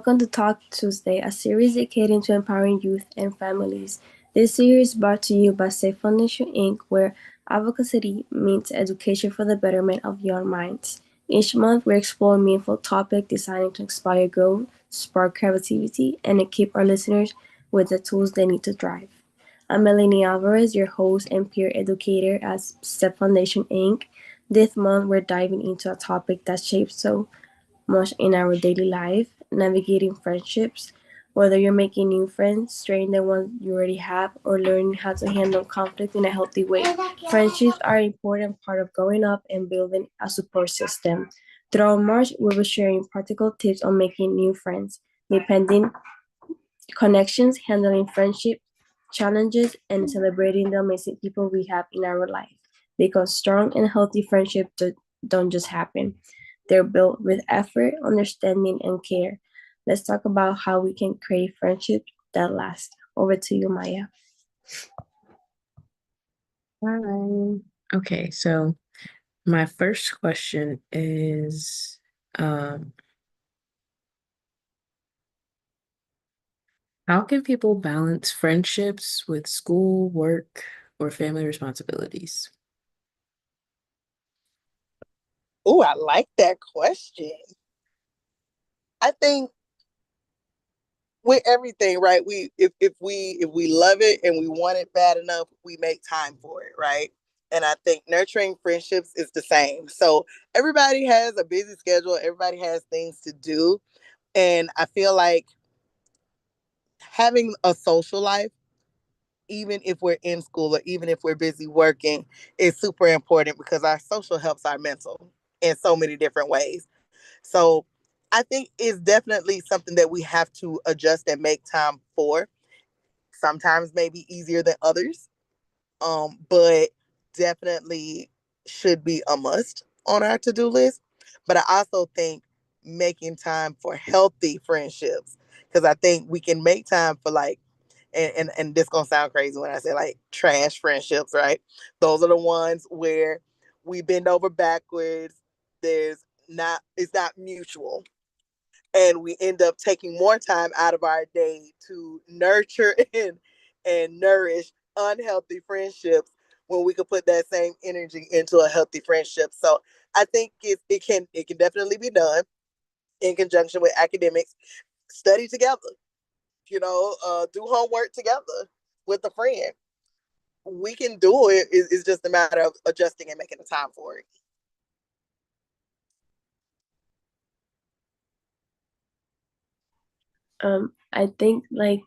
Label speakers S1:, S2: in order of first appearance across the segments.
S1: welcome to Talk Tuesday, a series dedicated to empowering youth and families. This series is brought to you by Safe Foundation Inc., where advocacy means education for the betterment of young minds. Each month, we explore meaningful topics designed to inspire growth, spark creativity, and equip our listeners with the tools they need to thrive. I'm Melanie Alvarez, your host and peer educator at Step Foundation Inc. This month, we're diving into a topic that shapes so much in our daily life, navigating friendships, whether you're making new friends, straining the ones you already have, or learning how to handle conflict in a healthy way. Friendships are an important part of growing up and building a support system. Throughout March, we'll be sharing practical tips on making new friends, depending connections, handling friendship challenges, and celebrating the amazing people we have in our life. Because strong and healthy friendships don't just happen. They're built with effort, understanding, and care. Let's talk about how we can create friendships that last. Over to you, Maya.
S2: Hi. Okay, so my first question is, how can people balance friendships with school, work, or family responsibilities?
S3: Oh, I like that question. I think with everything, right? If we love it and we want it bad enough, we make time for it, right? And I think nurturing friendships is the same. So everybody has a busy schedule, everybody has things to do. And I feel like having a social life, even if we're in school or even if we're busy working, is super important because our social helps our mental in so many different ways. So I think it's definitely something that we have to adjust and make time for. Sometimes maybe easier than others, but definitely should be a must on our to-do list. But I also think making time for healthy friendships, because I think we can make time for like, and this gonna sound crazy when I say like trash friendships, right? Those are the ones where we bend over backwards. There's not, it's not mutual, and we end up taking more time out of our day to nurture and nourish unhealthy friendships when we could put that same energy into a healthy friendship. So I think it can definitely be done in conjunction with academics. Study together, do homework together with a friend. We can do it. It's just a matter of adjusting and making the time for it.
S1: I think like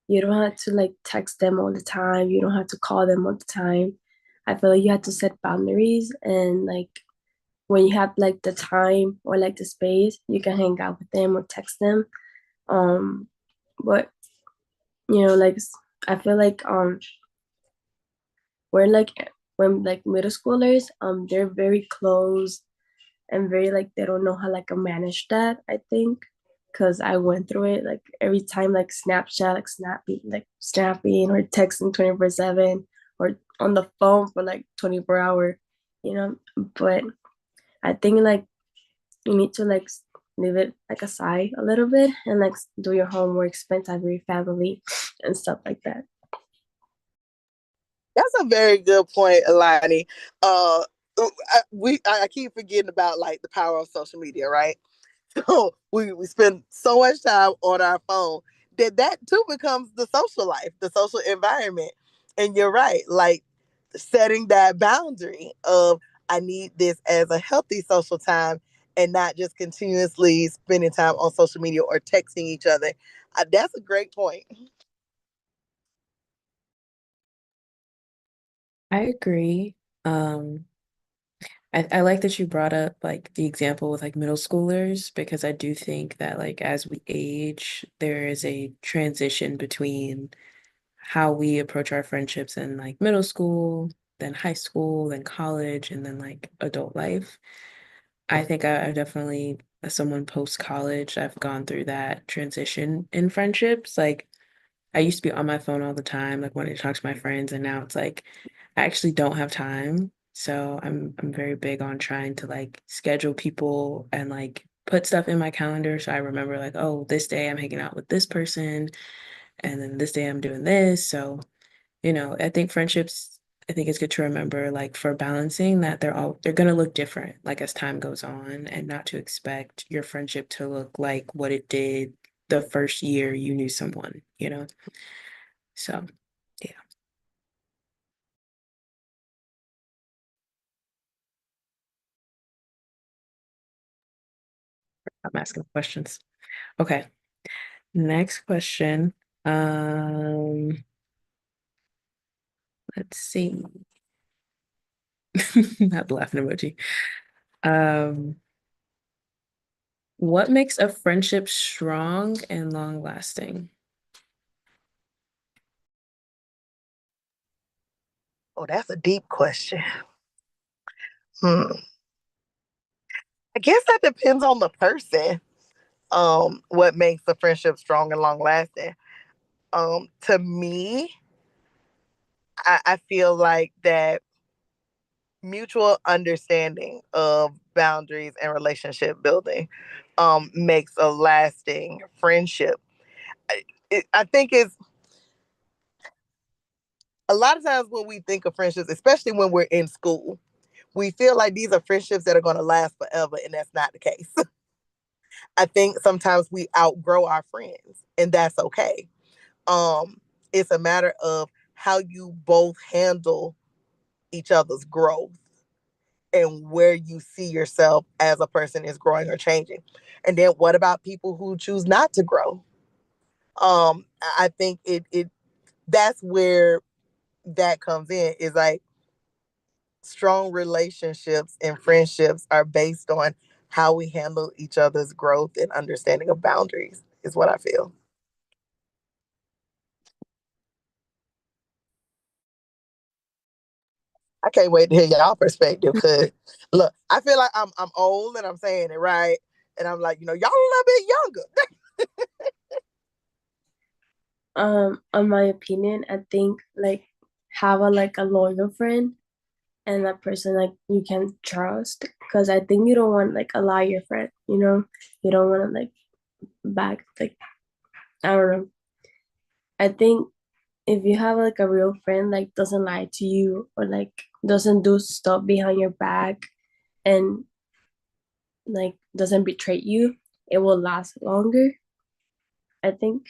S1: you don't have to like text them all the time. You don't have to call them all the time. I feel like you have to set boundaries and like when you have like the time or like the space, you can hang out with them or text them. Um, but like I feel like we're like when like middle schoolers, they're very close and very like they don't know how like to manage that. I think because I went through it like every time like Snapchat, like snapping or texting 24/7 or on the phone for like 24 hour, you know. But I think like you need to like leave it like aside a little bit and like do your homework, spend time with your family and stuff like that.
S3: That's a very good point, Alani. I keep forgetting about like the power of social media, right? So we spend so much time on our phone that too becomes the social life, the social environment. And you're right, like setting that boundary of I need this as a healthy social time and not just continuously spending time on social media or texting each other. That's a great point.
S2: I agree. Um, I like that you brought up like the example with like middle schoolers because I do think that like as we age, there is a transition between how we approach our friendships in like middle school, then high school, then college, and then like adult life. I think I definitely, as someone post college, I've gone through that transition in friendships. Like I used to be on my phone all the time, like wanting to talk to my friends, and now it's like I actually don't have time. So I'm very big on trying to like schedule people and like put stuff in my calendar so I remember like, oh, this day I'm hanging out with this person, and then this day I'm doing this. So, I think friendships, I think it's good to remember like for balancing that they're gonna look different like as time goes on, and not to expect your friendship to look like what it did the first year you knew someone. So, yeah, I'm asking questions. Okay, next question. Um, let's see. Not the laughing emoji. Um, what makes a friendship strong and long lasting?
S3: Oh, that's a deep question. Hmm. I guess that depends on the person. What makes a friendship strong and long lasting? To me, I feel like that mutual understanding of boundaries and relationship building makes a lasting friendship. I think it's a lot of times when we think of friendships, especially when we're in school, we feel like these are friendships that are going to last forever, and that's not the case. I think sometimes we outgrow our friends, and that's okay. Um, it's a matter of how you both handle each other's growth and where you see yourself as a person is growing or changing. And then what about people who choose not to grow? I think it that's where that comes in, is like strong relationships and friendships are based on how we handle each other's growth and understanding of boundaries, is what I feel. I can't wait to hear y'all perspective, because look, I feel like I'm old and I'm saying it right. And I'm like, y'all a little bit younger.
S1: In my opinion, I think like have a loyal friend and a person like you can trust, because I think you don't want like a liar friend, you don't want to like back like I don't know. I think if you have like a real friend like doesn't lie to you or like doesn't do stuff behind your back and like doesn't betray you, it will last longer. I think.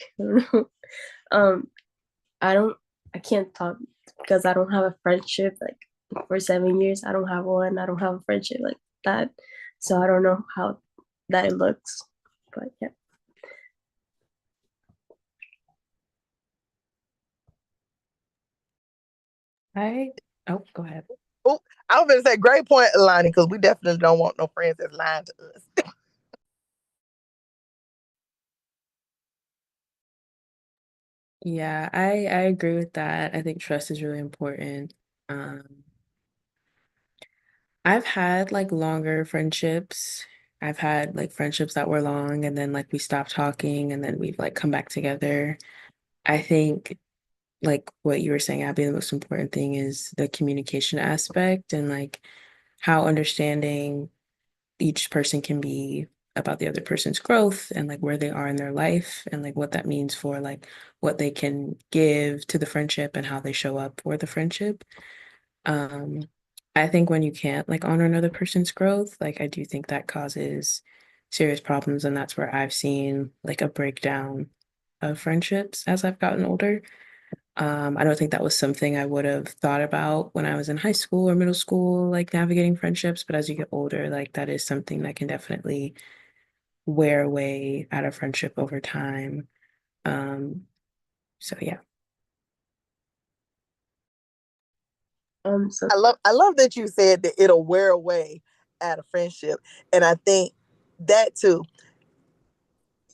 S1: um, I don't. I can't talk because I don't have a friendship like for 7 years. I don't have one. I don't have a friendship like that, so I don't know how that it looks. But yeah.
S2: I Oh, go ahead.
S3: Oh, I was going to say, great point, Alani, because we definitely don't want no friends that's lying to us.
S2: Yeah, I agree with that. I think trust is really important. Um, I've had like longer friendships. I've had like friendships that were long and then like we stopped talking and then we've like come back together. I think like what you were saying, Abby, the most important thing is the communication aspect and like how understanding each person can be about the other person's growth and like where they are in their life and like what that means for like what they can give to the friendship and how they show up for the friendship. Um, I think when you can't like honor another person's growth, like I do think that causes serious problems, and that's where I've seen like a breakdown of friendships as I've gotten older. I don't think that was something I would have thought about when I was in high school or middle school, like navigating friendships, but as you get older, like that is something that can definitely wear away at a friendship over time. So yeah.
S1: So
S3: I love that you said that it'll wear away at a friendship. And I think that too,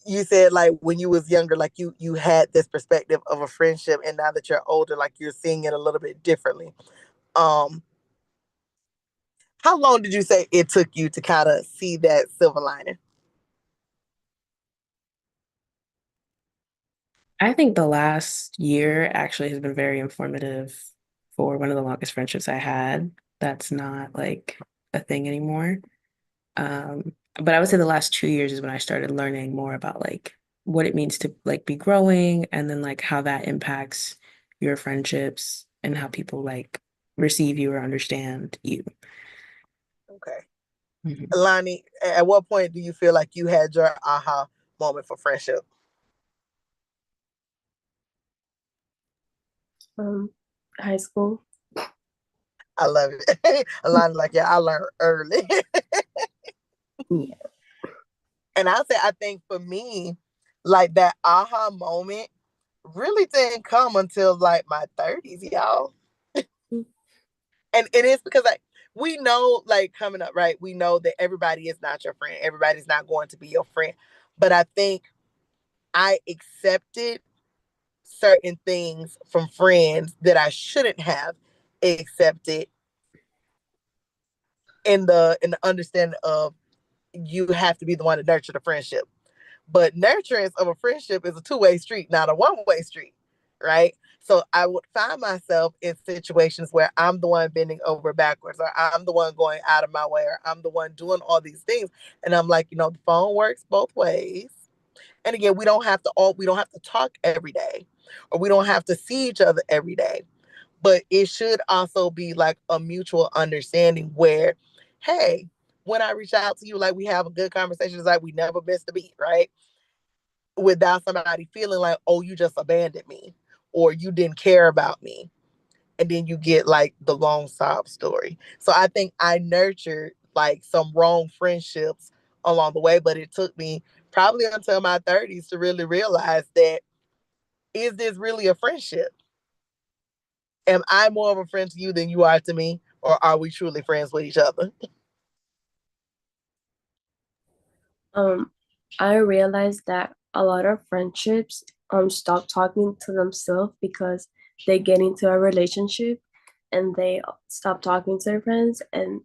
S3: you said like when you was younger, like you had this perspective of a friendship, and now that you're older, like you're seeing it a little bit differently. Um, how long did you say it took you to kind of see that silver lining?
S2: I think the last year actually has been very informative for one of the longest friendships I had. That's not like a thing anymore. but I would say the last 2 years is when I started learning more about like what it means to like be growing and then like how that impacts your friendships and how people like receive you or understand you.
S3: Okay.
S2: Mhm.
S3: Lonnie, at what point do you feel like you had your aha moment for friendship?
S1: Um, High school.
S3: I love it. Lonnie, like, yeah, I learned early.
S1: Yeah.
S3: And I'll say, I think for me, like that aha moment really didn't come until like my 30s, y'all. And it is because like we know, like coming up, right? We know that everybody is not your friend. Everybody's not going to be your friend. But I think I accepted certain things from friends that I shouldn't have accepted in the understanding of you have to be the one to nurture the friendship. But nurturance of a friendship is a two-way street, not a one-way street, right? So I would find myself in situations where I'm the one bending over backwards, or I'm the one going out of my way, or I'm the one doing all these things. And I'm like, the phone works both ways. And again, we don't have to talk every day, or we don't have to see each other every day. But it should also be like a mutual understanding where, hey, when I reach out to you, like we have a good conversation, it's like we never missed a beat, right? Without somebody feeling like, oh, you just abandoned me or you didn't care about me. And then you get like the long sob story. So I think I nurtured like some wrong friendships along the way, but it took me probably until my 30s to really realize that, is this really a friendship? Am I more of a friend to you than you are to me? Or are we truly friends with each other?
S1: Um, I realized that a lot of friendships stop talking to themselves because they get into a relationship and they stop talking to their friends and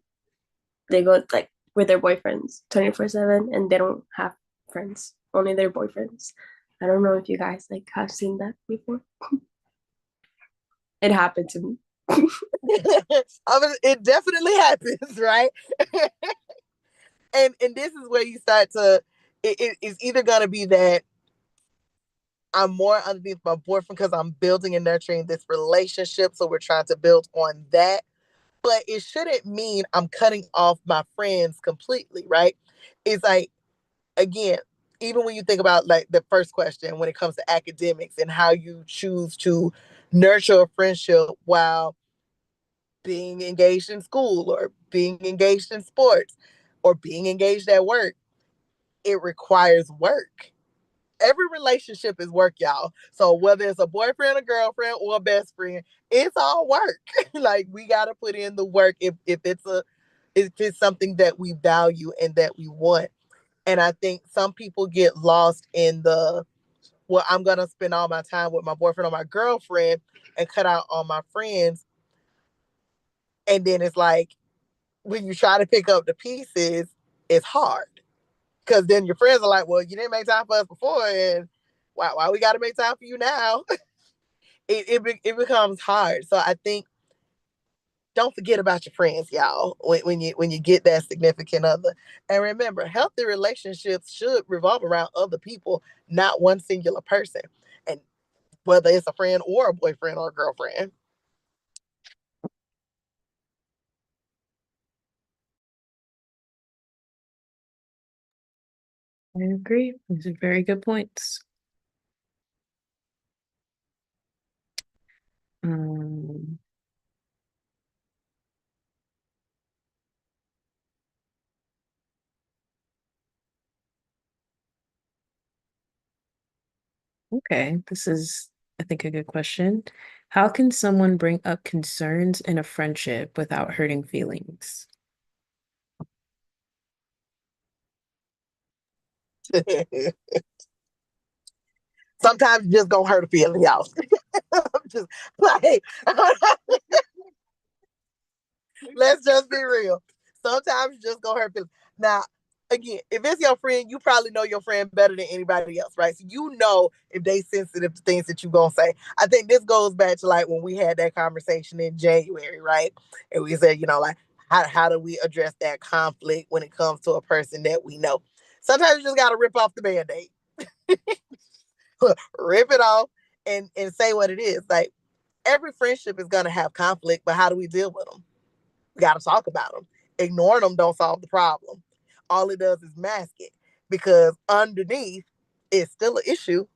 S1: they go like with their boyfriends 24/7 and they don't have friends, only their boyfriends. I don't know if you guys like have seen that before. It happened to me.
S3: I mean, it definitely happens, right? And this is where you start to, it's either gonna be that I'm more underneath my boyfriend because I'm building and nurturing this relationship. So we're trying to build on that. But it shouldn't mean I'm cutting off my friends completely, right? It's like, again, even when you think about like the first question when it comes to academics and how you choose to nurture a friendship while being engaged in school or being engaged in sports or being engaged at work, it requires work. Every relationship is work, y'all. So whether it's a boyfriend, a girlfriend, or a best friend, it's all work. Like we gotta put in the work if it's something that we value and that we want. And I think some people get lost in the, well, I'm gonna spend all my time with my boyfriend or my girlfriend and cut out all my friends. And then it's like when you try to pick up the pieces, it's hard. Because then your friends are like, well, you didn't make time for us before, and why we got to make time for you now? It becomes hard. So I think don't forget about your friends, y'all, when you get that significant other. And remember, healthy relationships should revolve around other people, not one singular person. And whether it's a friend or a boyfriend or a girlfriend.
S2: I agree. These are very good points. Um, okay, this is, I think, a good question. How can someone bring up concerns in a friendship without hurting feelings?
S3: Sometimes you just gonna hurt a feeling, y'all. I'm just like, let's just be real. Sometimes you just gonna hurt feelings. Now, again, if it's your friend, you probably know your friend better than anybody else, right? So you know if they sensitive to things that you gonna say. I think this goes back to like when we had that conversation in January, right? And we said, like, how do we address that conflict when it comes to a person that we know? Sometimes you just got to rip off the band-aid. Rip it off and say what it is. Like, every friendship is going to have conflict, but how do we deal with them? We got to talk about them. Ignoring them don't solve the problem. All it does is mask it, because underneath it's still an issue,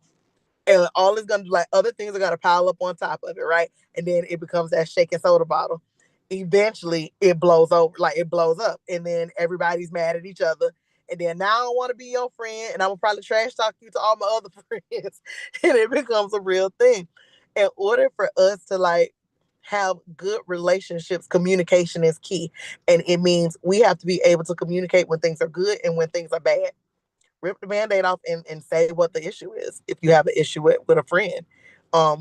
S3: and all it's gonna do, like, other things are gonna pile up on top of it, right? And then it becomes that shaking soda bottle. Eventually, it blows over, like it blows up, and then everybody's mad at each other. And then now I don't want to be your friend, and I'm gonna probably trash talk you to all my other friends, and it becomes a real thing. In order for us to like have good relationships, communication is key, and it means we have to be able to communicate when things are good and when things are bad. Rip the band-aid off and say what the issue is. If you have an issue with a friend,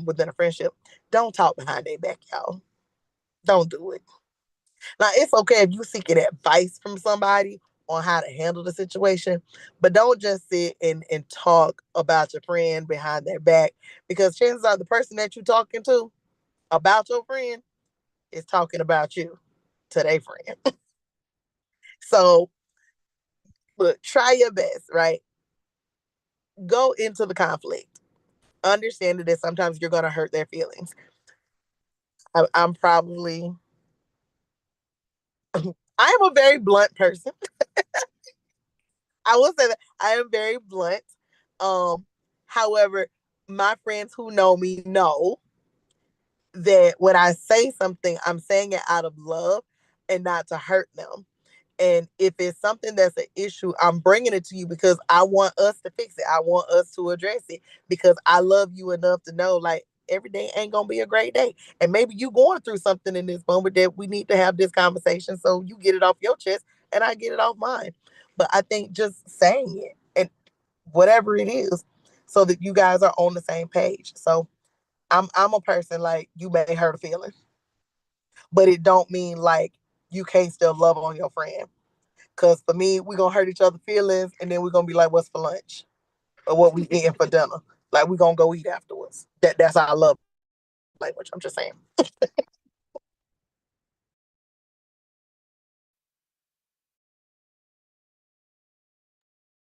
S3: within a friendship, don't talk behind their back, y'all. Don't do it. Now, it's okay if you seeking advice from somebody on how to handle the situation, but don't just sit and talk about your friend behind their back, because chances are the person that you're talking to about your friend is talking about you to their friend. So, look, try your best, right? Go into the conflict, understanding that sometimes you're going to hurt their feelings. I'm probably, I am a very blunt person. I will say that I am very blunt. Um, However, my friends who know me know that when I say something, I'm saying it out of love and not to hurt them. And if it's something that's an issue, I'm bringing it to you because I want us to fix it. I want us to address it, because I love you enough to know, like, every day ain't gonna be a great day. And maybe you going through something in this moment that we need to have this conversation, so you get it off your chest and I get it off mine. But I think just saying it, and whatever it is, so that you guys are on the same page. So I'm a person, like, you may hurt a feeling, but it don't mean like you can't still love on your friend. Cause for me, we're gonna hurt each other's feelings, and then we're gonna be like, what's for lunch? Or what we eating for dinner. Like, we're gonna go eat afterwards. That's our love language. I'm just saying.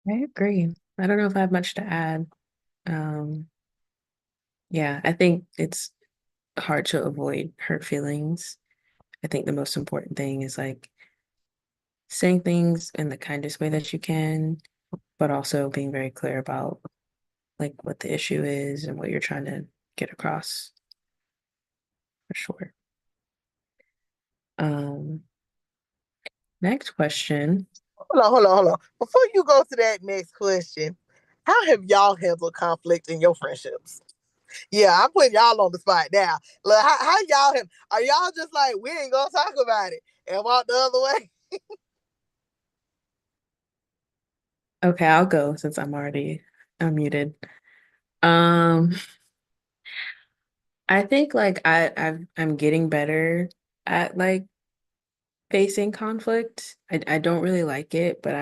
S2: I agree. I don't know if I have much to add. Um, yeah, I think it's hard to avoid hurt feelings. I think the most important thing is like saying things in the kindest way that you can, but also being very clear about like what the issue is and what you're trying to get across for sure. Um, Next question.
S3: Hold on. Before you go to that next question, how have y'all handled conflict in your friendships? Yeah, I'm putting y'all on the spot now. Look, how y'all have, are y'all just like, we ain't gonna talk about it and walk the other way?
S2: Okay, I'll go since I'm already unmuted. Um, I think like I'm getting better at like facing conflict. I don't really like it, but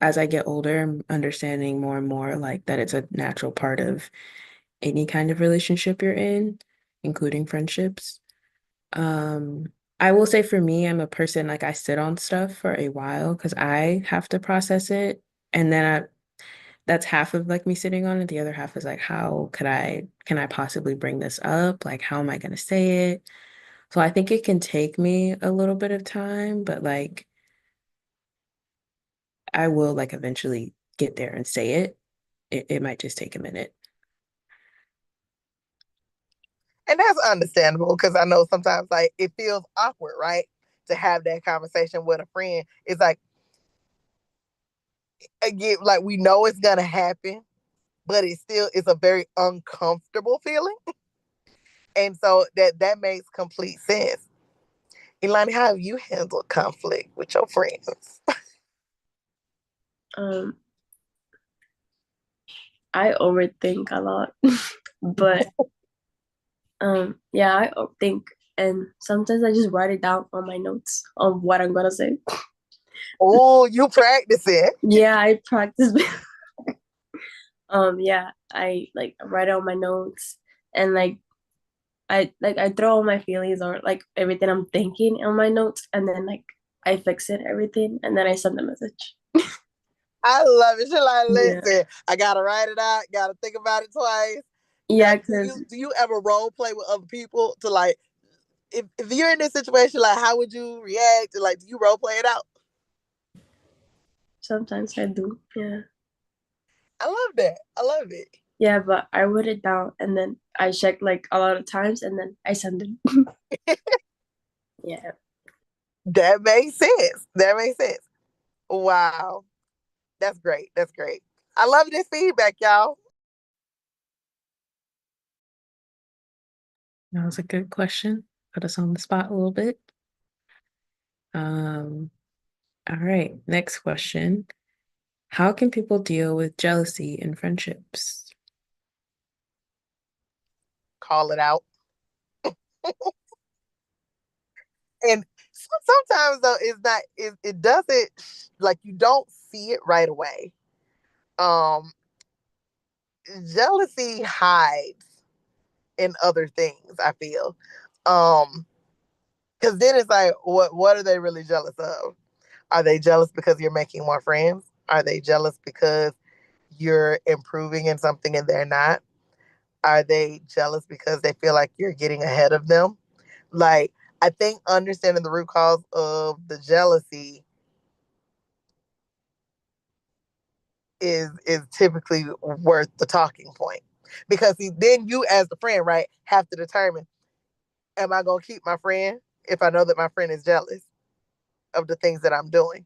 S2: as I get older, I'm understanding more and more like that it's a natural part of any kind of relationship you're in, including friendships. Um, I will say for me, I'm a person like I sit on stuff for a while because I have to process it. And then that's half of like me sitting on it. The other half is like, can I possibly bring this up? Like, how am I going to say it? So I think it can take me a little bit of time, but like I will like eventually get there and say it. It might just take a minute.
S3: And that's understandable, because I know sometimes, like, it feels awkward, right? To have that conversation with a friend. It's like, again, like, we know it's gonna happen, but it still is a very uncomfortable feeling. And so that makes complete sense. Ilani, how have you handled conflict with your friends?
S1: Um, I overthink a lot, but yeah, I overthink, and sometimes I just write it down on my notes on what I'm gonna say.
S3: Oh, you practice it.
S1: Yeah, I practice. Yeah, I like write out my notes, and like I throw all my feelings or like everything I'm thinking on my notes, and then like I fix it everything, and then I send the message.
S3: I love it. She's like,
S1: Yeah,
S3: listen, I gotta write it out, gotta think about it twice. Now,
S1: yeah,
S3: do
S1: because
S3: you ever role play with other people to like if you're in this situation, like how would you react? Like, do you role play it out?
S1: sometimes I do. Yeah,
S3: I love that. I love it.
S1: yeah, but I wrote it down, and then I check like a lot of times, and then I send it. Yeah.
S3: That makes sense. That makes sense. Wow. That's great. That's great. I love this feedback, y'all.
S2: That was a good question. Put us on the spot a little bit. All right, next question. How can people deal with jealousy in friendships?
S3: Call it out. And sometimes though, it's not. It doesn't like you don't see it right away. Um, Jealousy hides in other things. I feel. Because then it's like, what are they really jealous of? Are they jealous because you're making more friends? Are they jealous because you're improving in something and they're not? Are they jealous because they feel like you're getting ahead of them? Like, I think understanding the root cause of the jealousy is typically worth the talking point. Because then you as the friend, right, have to determine, am I gonna keep my friend if I know that my friend is jealous of the things that I'm doing?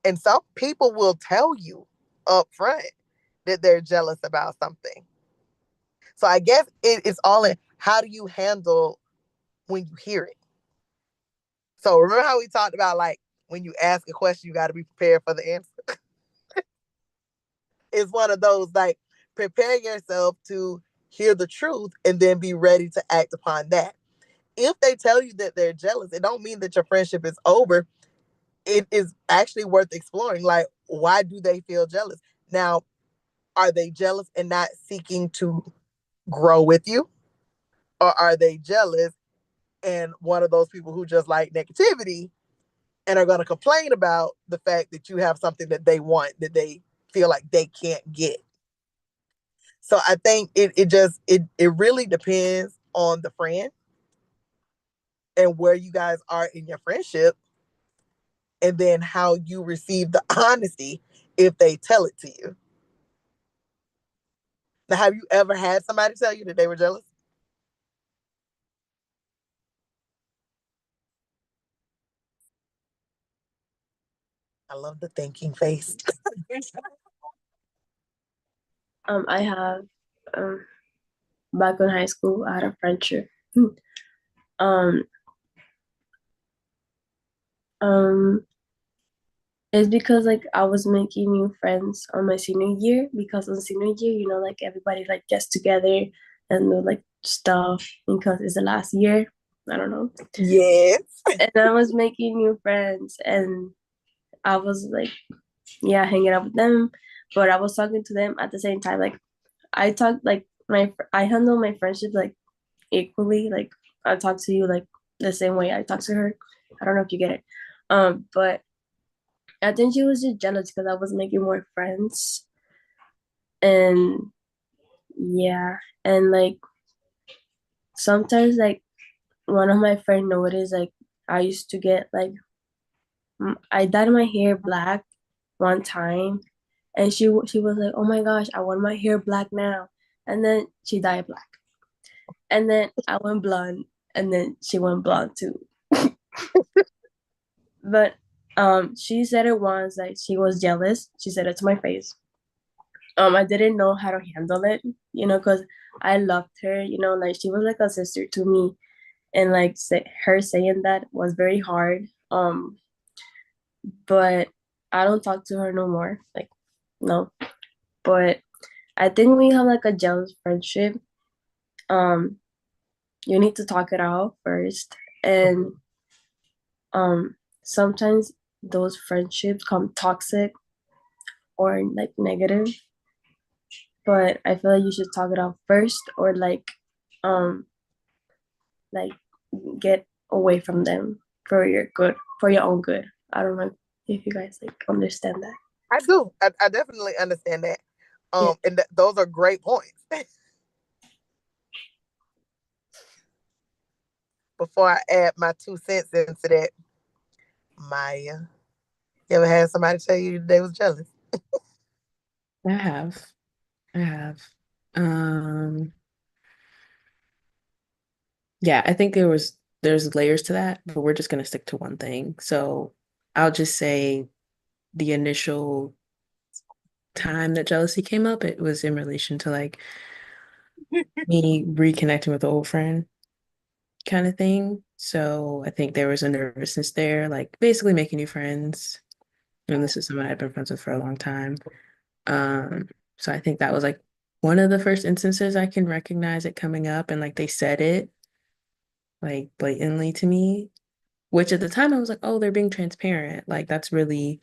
S3: And some people will tell you up front that they're jealous about something. So I guess it's all in how do you handle when you hear it. So remember how we talked about like when you ask a question, you got to be prepared for the answer. It's one of those like prepare yourself to hear the truth and then be ready to act upon that. If they tell you that they're jealous, it don't mean that your friendship is over. It is actually worth exploring. Like, why do they feel jealous? Now, are they jealous and not seeking to grow with you? Or are they jealous and one of those people who just like negativity and are going to complain about the fact that you have something that they want that they feel like they can't get? So I think it really depends on the friend and where you guys are in your friendship and then how you receive the honesty if they tell it to you. Now, have you ever had somebody tell you that they were jealous? I love the thinking face.
S1: I have um back in high school, I had a friendship. Um, um, it's because like I was making new friends on my senior year because on senior year, like everybody like gets together and do like stuff because it's the last year. I don't know.
S3: Yes.
S1: And I was making new friends and I was like, yeah, hanging out with them, but I was talking to them at the same time. Like I talk like I handle my friendship like equally. Like I talk to you like the same way I talk to her. I don't know if you get it. But I think she was just jealous because I was making more friends. And yeah, and like sometimes like one of my friend noticed like I used to get like I dyed my hair black one time, and she was like, "Oh my gosh, I want my hair black now," and then she dyed black, and then I went blonde, and then she went blonde too. But she said it once, like she was jealous. She said it to my face. I didn't know how to handle it, because I loved her, like she was like a sister to me, and like her saying that was very hard. But I don't talk to her no more, like no. But I think we have like a jealous friendship. Um, you need to talk it out first, and sometimes those friendships come toxic or like negative, but I feel like you should talk it out first, or like um like get away from them for your good, for your own good. I don't know if you guys like understand that.
S3: I do. I definitely understand that.
S1: Yeah.
S3: And those are great points. Before I add my 2 cents into that, Maya, you ever had somebody tell you they was jealous?
S2: I have. I have. Um, yeah, I think there's layers to that, but we're just gonna stick to one thing. So I'll just say the initial time that jealousy came up, it was in relation to like me reconnecting with an old friend kind of thing. So I think there was a nervousness there, like basically making new friends. And this is someone I've been friends with for a long time. Um, so I think that was like one of the first instances I can recognize it coming up, and like they said it like blatantly to me, which at the time I was like, oh, they're being transparent. Like that's really,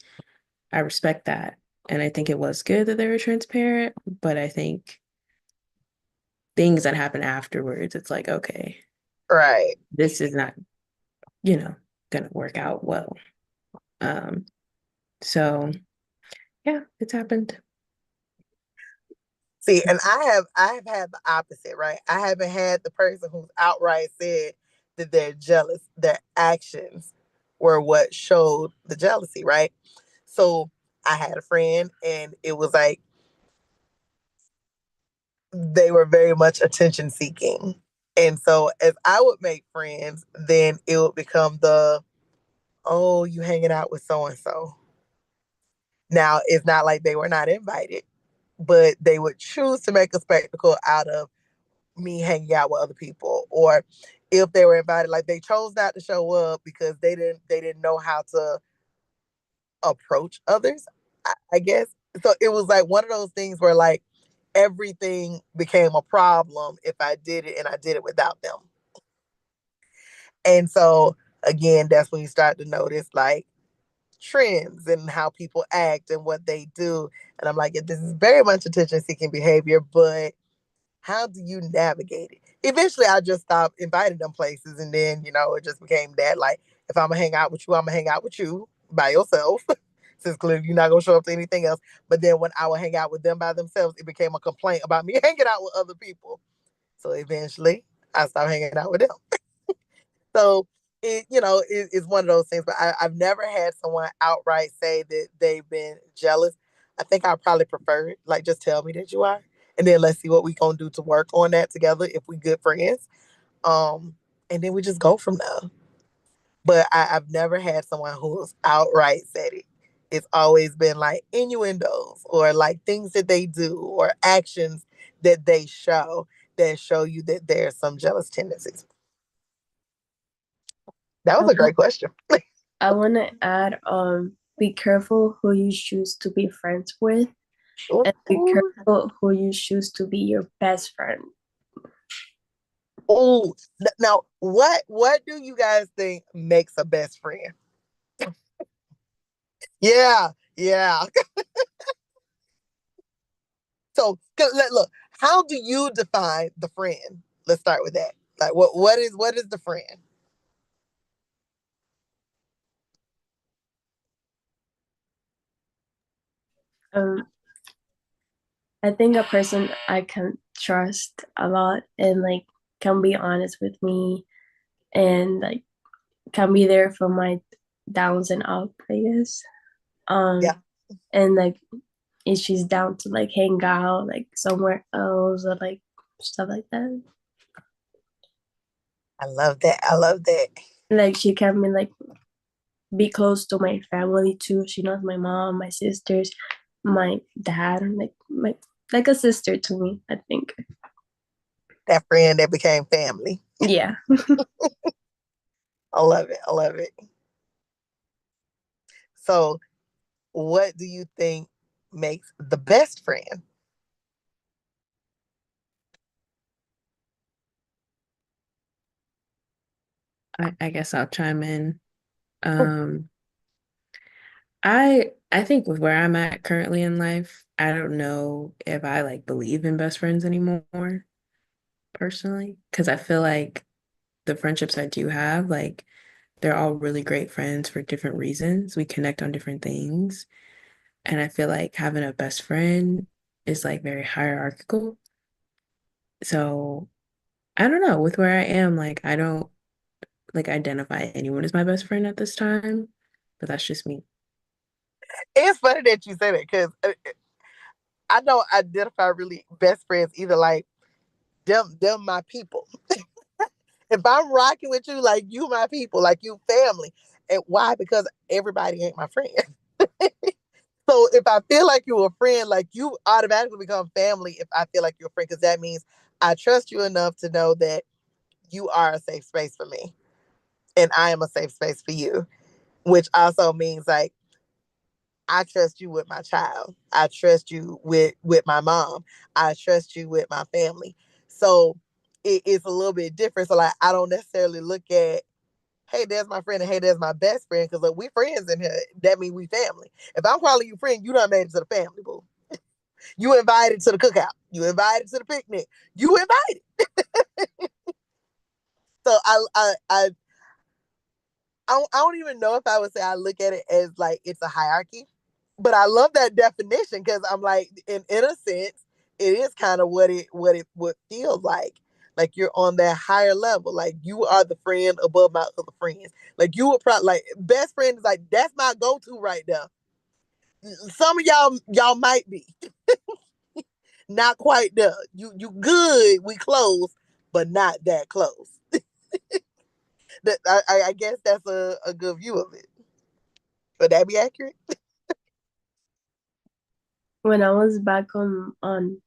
S2: I respect that. And I think it was good that they were transparent, but I think things that happen afterwards, it's like, okay,
S3: Right.
S2: this is not, you know, gonna work out well. Um, so yeah, it's happened.
S3: See, and I have had the opposite, right? I haven't had the person who's outright said that they're jealous. Their actions were what showed the jealousy, right? So I had a friend and it was like they were very much attention seeking. And so as I would make friends, then it would become the, oh, you hanging out with so and so. Now it's not like they were not invited, but they would choose to make a spectacle out of me hanging out with other people. Or if they were invited, like they chose not to show up because they didn't know how to approach others, I guess. So it was like one of those things where like everything became a problem if I did it and I did it without them. And so again, that's when you start to notice like trends and how people act and what they do. And I'm like, this is very much attention seeking behavior, but how do you navigate it? Eventually, I just stopped inviting them places, and then it just became that like, if I'm gonna hang out with you, I'm gonna hang out with you by yourself, since clearly you're not gonna show up to anything else. But then when I would hang out with them by themselves, it became a complaint about me hanging out with other people. So eventually, I stopped hanging out with them. So it's one of those things. But I've never had someone outright say that they've been jealous. I think I probably prefer it. Like, just tell me that you are, and then let's see what we gonna do to work on that together if we good friends. Um, and then we just go from there. But I've never had someone who's outright said it. It's always been like innuendos or like things that they do or actions that they show that show you that there's some jealous tendencies. That
S1: I
S3: was a
S1: want,
S3: great question.
S1: I want to add, be careful who you choose to be friends with, and be
S3: Ooh,
S1: careful who you choose to be your best friend.
S3: ooh. Now, what do you guys think makes a best friend? Yeah, yeah. So look, how do you define the friend? Let's start with that. Like, what is the friend?
S1: Um, I think a person I can trust a lot and like can be honest with me and like can be there for my downs and up, I guess.
S3: Yeah,
S1: And like if she's down to like hang out like somewhere else or like stuff like that.
S3: I love that. I love that.
S1: Like she can be close to my family too. She knows my mom, my sisters, my dad, like a sister to me, I think.
S3: That friend that became family.
S1: Yeah.
S3: I love it. I love it. So, what do you think makes the best friend?
S2: I guess I'll chime in. Um, I think with where I'm at currently in life, I don't know if I like believe in best friends anymore personally, because I feel like the friendships I do have, like they're all really great friends for different reasons. We connect on different things. And I feel like having a best friend is like very hierarchical. So I don't know, with where I am, like I don't like identify anyone as my best friend at this time, but that's just me.
S3: It's funny that you say that because I don't identify really best friends either. Like them my people. If I'm rocking with you, like you my people, like you family. And why? Because everybody ain't my friend. So if I feel like you're a friend, like you automatically become family if I feel like you're a friend, because that means I trust you enough to know that you are a safe space for me and I am a safe space for you, which also means like I trust you with my child. I trust you with my mom. I trust you with my family. So it's a little bit different. So like I don't necessarily look at, hey, there's my friend, and hey, there's my best friend, because like, we friends in here. That means we family. If I'm calling you friend, you done made it to the family, boo. You invited to the cookout. You invited to the picnic. You invited. So I don't even know if I would say I look at it as like it's a hierarchy, but I love that definition because I'm like, in a sense, it is kind of what feels like. Like you're on that higher level. Like you are the friend above my other friends. Like you would probably like best friend is like that's my go to right now. Some of y'all might be not quite there. You good. We close, but not that close. That I guess that's a good view of it. Would that be accurate?
S1: When I was back on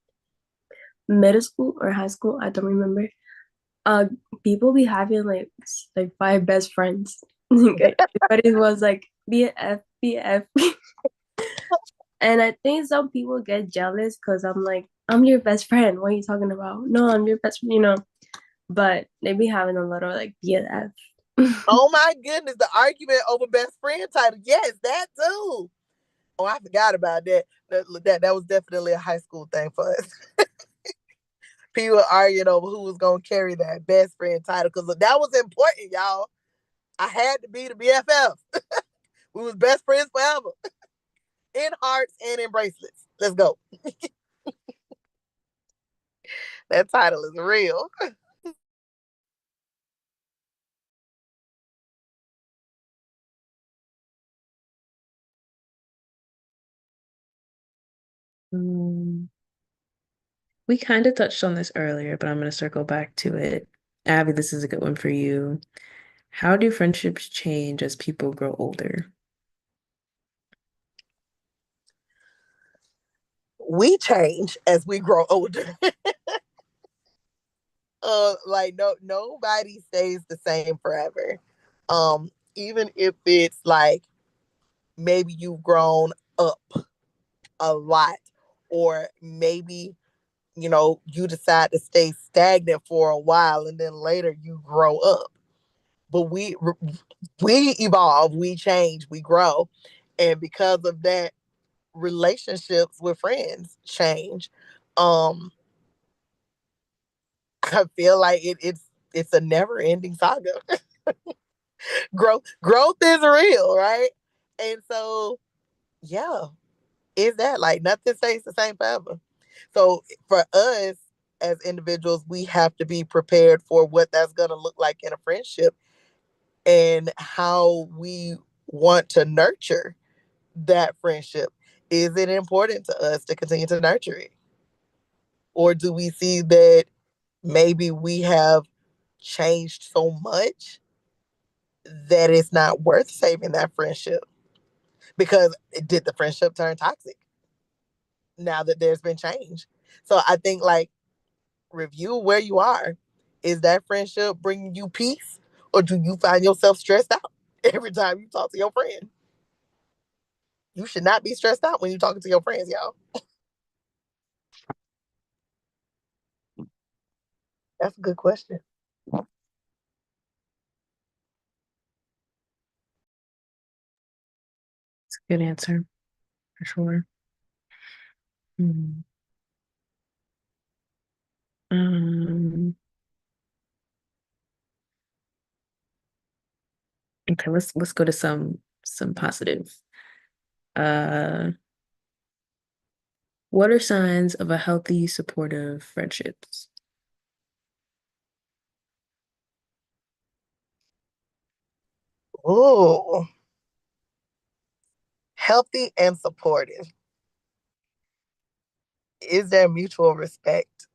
S1: middle school or high school, I don't remember. Uh, people be having like five best friends. Everybody was like BF, BF. And I think some people get jealous because I'm like, I'm your best friend. What are you talking about? No, I'm your best friend, But they be having a little like BF.
S3: Oh my goodness, the argument over best friend title. Yes, that too. Oh, I forgot about that. That was definitely a high school thing for us. People arguing over who was gonna carry that best friend title because that was important, y'all. I had to be the BFF. We was best friends forever, in hearts and in bracelets. Let's go. That title is real.
S2: Um, we kind of touched on this earlier, but I'm going to circle back to it. Abby, this is a good one for you. How do friendships change as people grow older?
S3: We change as we grow older. Like no nobody stays the same forever. Even if it's like maybe you've grown up a lot, or maybe you decide to stay stagnant for a while and then later you grow up. But we evolve, we change, we grow, and because of that, relationships with friends change. um I feel like it's a never ending saga. Growth is real, right? And so yeah, is that like nothing stays the same forever. So for us as individuals, we have to be prepared for what that's going to look like in a friendship and how we want to nurture that friendship. Is it important to us to continue to nurture it? Or do we see that maybe we have changed so much that it's not worth saving that friendship? Because did the friendship turn toxic now that there's been change? So I think like review where you are. Is that friendship bringing you peace, or do you find yourself stressed out every time you talk to your friend? You should not be stressed out when you're talking to your friends, y'all. That's a good question.
S2: It's a good answer for sure. Hmm. Um, Okay, let's go to some positive. Uh, what are signs of a healthy, supportive friendships?
S3: Ooh, healthy and supportive. Is there mutual respect?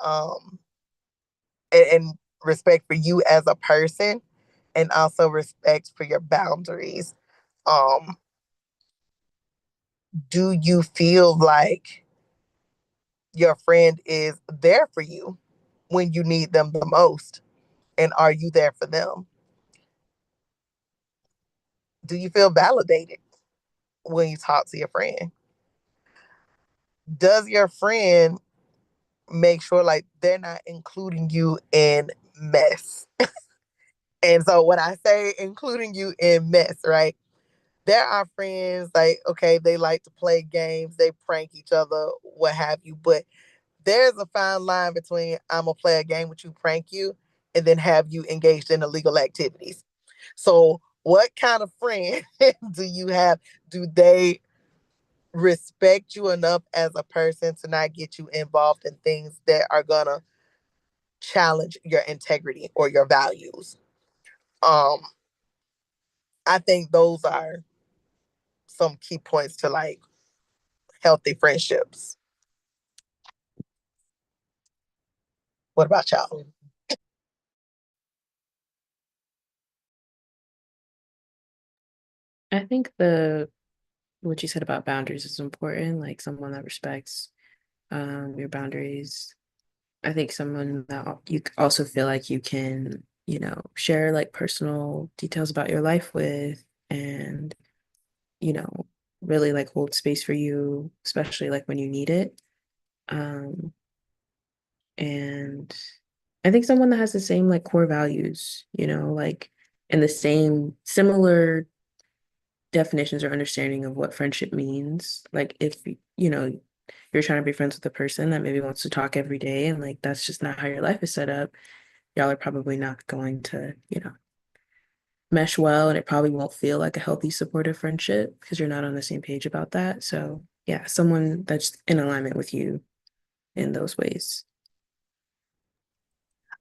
S3: Um, and respect for you as a person, and also respect for your boundaries. Um, do you feel like your friend is there for you when you need them the most? And are you there for them? Do you feel validated when you talk to your friend? Does your friend make sure like they're not including you in mess? And so when I say including you in mess, right? There are friends like, okay, they like to play games, they prank each other, what have you, but there's a fine line between I'm gonna play a game with you, prank you, and then have you engaged in illegal activities. So, what kind of friend do you have? Do they respect you enough as a person to not get you involved in things that are gonna challenge your integrity or your values? Um, I think those are some key points to like healthy friendships. What about y'all?
S2: I think the what you said about boundaries is important, like someone that respects your boundaries. I think someone that you also feel like you can, share like personal details about your life with and, you know, really like hold space for you, especially like when you need it. Um, and I think someone that has the same like core values, like and the same similar definitions or understanding of what friendship means. Like if you're trying to be friends with a person that maybe wants to talk every day and like that's just not how your life is set up, y'all are probably not going to, mesh well and it probably won't feel like a healthy supportive friendship because you're not on the same page about that. So yeah, someone that's in alignment with you in those ways.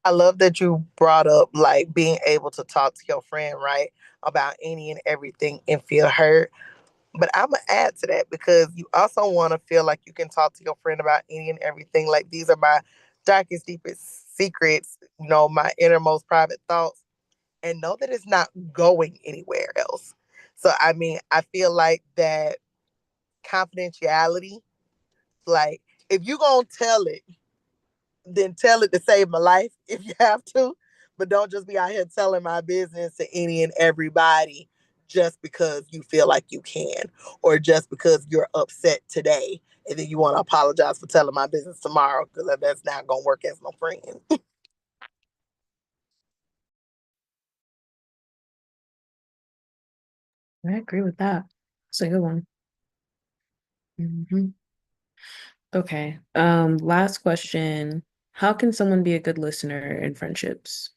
S3: I love that you brought up like being able to talk to your friend, right, about any and everything and feel hurt. But I'm gonna add to that because you also want to feel like you can talk to your friend about any and everything. Like these are my darkest, deepest secrets, my innermost private thoughts, and know that it's not going anywhere else. So I mean, I feel like that confidentiality, like if you gonna tell it, then tell it to save my life if you have to. But don't just be out here telling my business to any and everybody just because you feel like you can, or just because you're upset today and then you want to apologize for telling my business tomorrow, because that's not going to work as no friend.
S2: I agree with that. It's a good one. Hmm. Okay. Last question. How can someone be a good listener in friendships?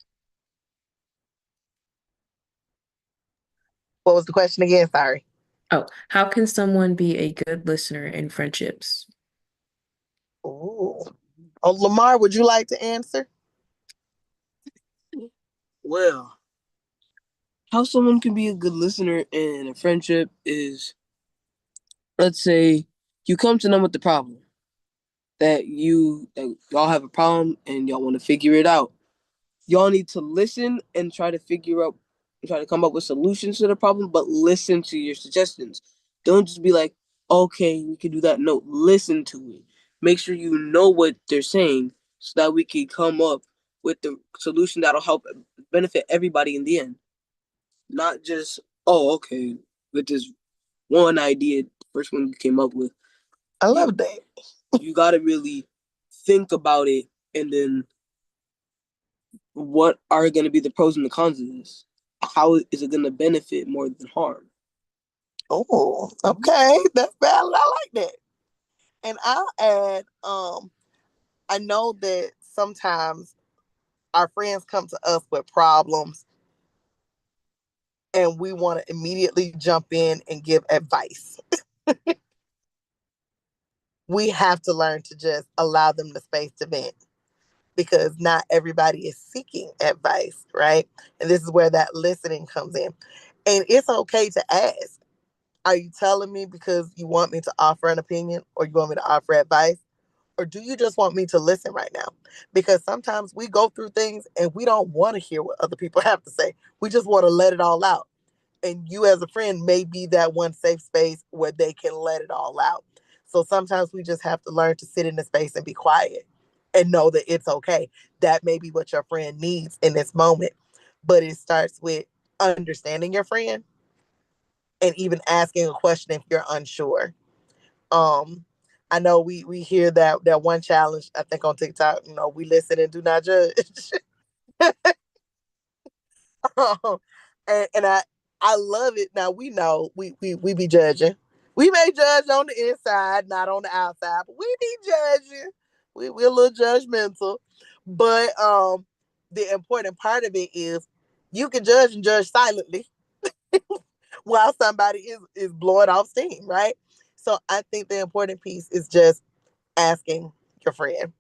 S3: What was the question again? Sorry.
S2: Oh, how can someone be a good listener in friendships?
S3: Ooh. Oh, Lamar, would you like to answer?
S4: Well, how someone can be a good listener in a friendship is, let's say, you come to them with the problem that y'all have a problem and y'all want to figure it out. Y'all need to listen and try to come up with solutions to the problem, but listen to your suggestions. Don't just be like, okay, we can do that. No, listen to it. Make sure you know what they're saying so that we can come up with the solution that'll help benefit everybody in the end. Not just, oh, okay, with this one idea, first one you came up with.
S3: I
S4: You
S3: love that.
S4: you gotta really think about it and then what are gonna be the pros and the cons of this? How is it gonna benefit more than harm?
S3: Oh, okay. That's valid. I like that. And I'll add, I know that sometimes our friends come to us with problems and we want to immediately jump in and give advice. We have to learn to just allow them the space to vent, because not everybody is seeking advice, right? And this is where that listening comes in. And it's okay to ask, are you telling me because you want me to offer an opinion, or you want me to offer advice? Or do you just want me to listen right now? Because sometimes we go through things and we don't want to hear what other people have to say. We just want to let it all out. And you, as a friend, may be that one safe space where they can let it all out. So sometimes we just have to learn to sit in the space and be quiet and know that it's okay. That may be what your friend needs in this moment. But it starts with understanding your friend and even asking a question if you're unsure. Um, I know we hear that one challenge, I think, on TikTok, we listen and do not judge. and I love it. Now we know we be judging. We may judge on the inside, not on the outside, but we be judging. We're a little judgmental. But the important part of it is you can judge and judge silently while somebody is blowing off steam, right? So I think the important piece is just asking your friend,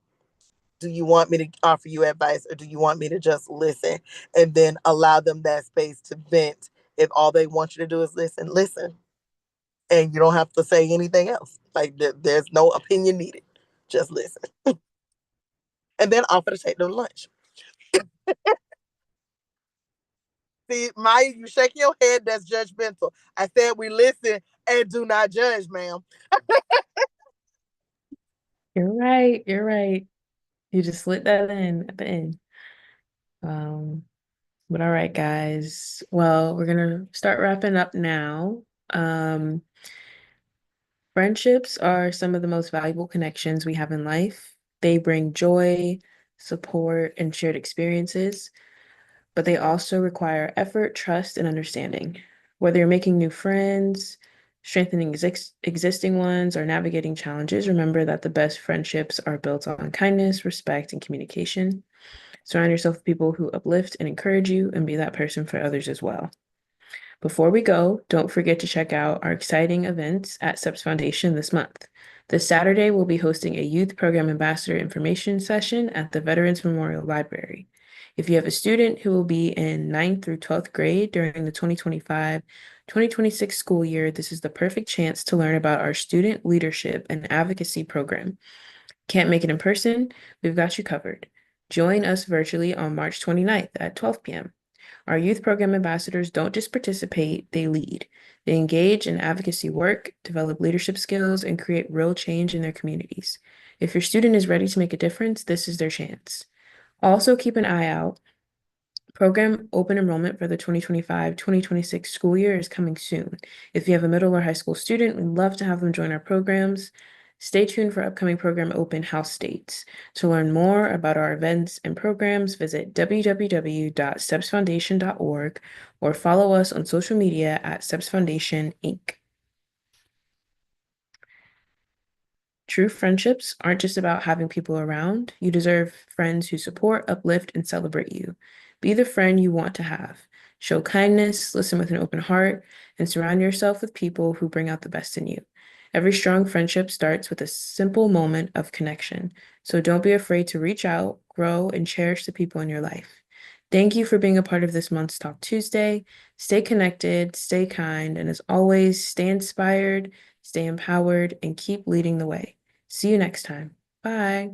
S3: do you want me to offer you advice, or do you want me to just listen, and then allow them that space to vent? If all they want you to do is listen, and you don't have to say anything else. Like there's no opinion needed. Just listen, and then offer to take them lunch. See, Maya, you shaking your head. That's judgmental. I said we listen and do not judge, ma'am.
S2: You're right. You're right. You just slid that in at the end. But all right, guys. Well, we're gonna start wrapping up now. Um, Friendships are some of the most valuable connections we have in life. They bring joy, support, and shared experiences, but they also require effort, trust, and understanding. Whether you're making new friends, strengthening existing ones, or navigating challenges, remember that the best friendships are built on kindness, respect, and communication. Surround yourself with people who uplift and encourage you, and be that person for others as well. Before we go, don't forget to check out our exciting events at STEPS Foundation this month. This Saturday, we'll be hosting a Youth Program Ambassador information session at the Veterans Memorial Library. If you have a student who will be in 9th through 12th grade during the 2025-2026 school year, this is the perfect chance to learn about our Student Leadership and Advocacy program. Can't make it in person? We've got you covered. Join us virtually on March 29th at 12 p.m. Our youth program ambassadors don't just participate, they lead. They engage in advocacy work, develop leadership skills, and create real change in their communities. If your student is ready to make a difference, this is their chance. Also, keep an eye out. Program open enrollment for the 2025-2026 school year is coming soon. If you have a middle or high school student, we'd love to have them join our programs. Stay tuned for upcoming program open house dates. To learn more about our events and programs, visit www.stepsfoundation.org or follow us on social media at Steps Foundation, Inc. True friendships aren't just about having people around. You deserve friends who support, uplift, and celebrate you. Be the friend you want to have. Show kindness, listen with an open heart, and surround yourself with people who bring out the best in you. Every strong friendship starts with a simple moment of connection. So don't be afraid to reach out, grow, and cherish the people in your life. Thank you for being a part of this month's Talk Tuesday. Stay connected, stay kind, and as always, stay inspired, stay empowered, and keep leading the way. See you next time. Bye.